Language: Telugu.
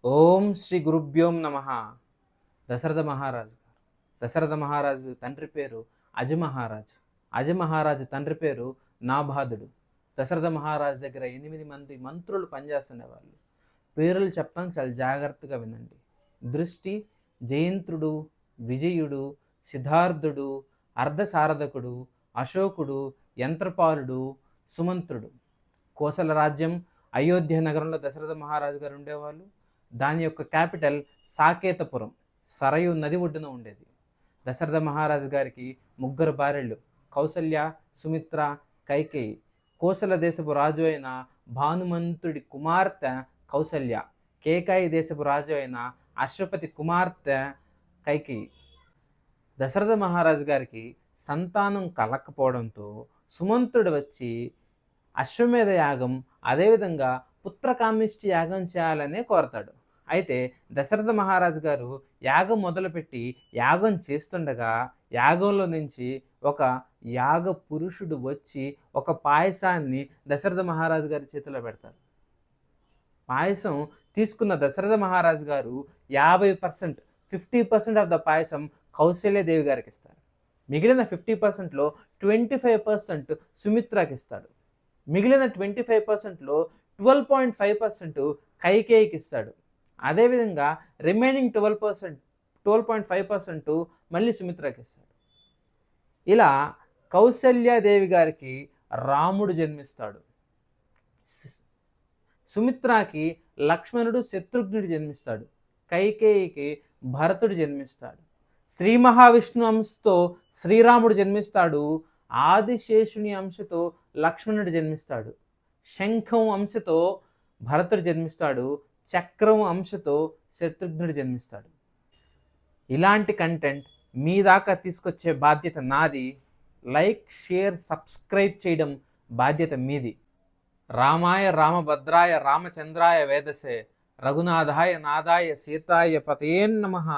ఓం శ్రీ గురుభ్యోం నమ. దశరథ మహారాజు తండ్రి పేరు అజమహారాజు. అజమహారాజు తండ్రి పేరు నాభాదుడు. దశరథ మహారాజు దగ్గర 8 మంది మంత్రులు పనిచేస్తుండేవాళ్ళు. పేర్లు చెప్పడం చాలా జాగ్రత్తగా వినండి. దృష్టి, జయంత్రుడు, విజయుడు, సిద్ధార్థుడు, అర్ధసారథకుడు, అశోకుడు, యంత్రపాలుడు, సుమంత్రుడు. కోసల రాజ్యం అయోధ్య నగరంలో దశరథ మహారాజు గారు ఉండేవాళ్ళు. దాని యొక్క క్యాపిటల్ సాకేతపురం, సరయు నది ఒడ్డున ఉండేది. దశరథ మహారాజు గారికి 3 భార్యలు, కౌసల్య, సుమిత్ర, కైకేయి. కోసల దేశపు రాజు అయిన భానుమంతుడి కుమార్తె కౌసల్య, కేకాయి దేశపు రాజు అయిన అశ్వపతి కుమార్తె కైకేయి. దశరథ మహారాజు గారికి సంతానం కలక్కపోవడంతో సుమంతుడు వచ్చి అశ్వమేధ యాగం, అదేవిధంగా పుత్రకామిష్టి యాగం చేయాలనే కోరతాడు. అయితే దశరథ మహారాజు గారు యాగం మొదలుపెట్టి యాగం చేస్తుండగా యాగంలో నుంచి ఒక యాగ పురుషుడు వచ్చి ఒక పాయసాన్ని దశరథ మహారాజు గారి చేతిలో పెడతారు. పాయసం తీసుకున్న దశరథ మహారాజు గారు 50% ఆఫ్ ద పాయసం కౌశల్యదేవి గారికి ఇస్తారు. మిగిలిన 50%లో 25% సుమిత్రకి ఇస్తాడు. మిగిలిన 25%లో 12.5% కైకేయికి ఇస్తాడు. అదేవిధంగా రిమైనింగ్ 12.5% మళ్ళీ సుమిత్రకి ఇస్తాడు. ఇలా కౌసల్యాదేవి గారికి రాముడు జన్మిస్తాడు. సుమిత్రకి లక్ష్మణుడు, శత్రుఘ్నుడు జన్మిస్తాడు. కైకేయికి భరతుడు జన్మిస్తాడు. శ్రీ మహావిష్ణు అంశతో శ్రీరాముడు జన్మిస్తాడు. ఆదిశేషుని అంశతో లక్ష్మణుడు జన్మిస్తాడు. శంఖం అంశతో భరతుడు జన్మిస్తాడు. చక్రం అంశతో శత్రుఘ్నుడు జన్మిస్తాడు. ఇలాంటి కంటెంట్ మీ దాకా తీసుకొచ్చే బాధ్యత నాది. లైక్, షేర్, సబ్స్క్రైబ్ చేయడం బాధ్యత మీది. రామాయ రామభద్రాయ రామచంద్రాయ వేదసే రఘునాథాయ నాదాయ సీతాయ పతయే నమః.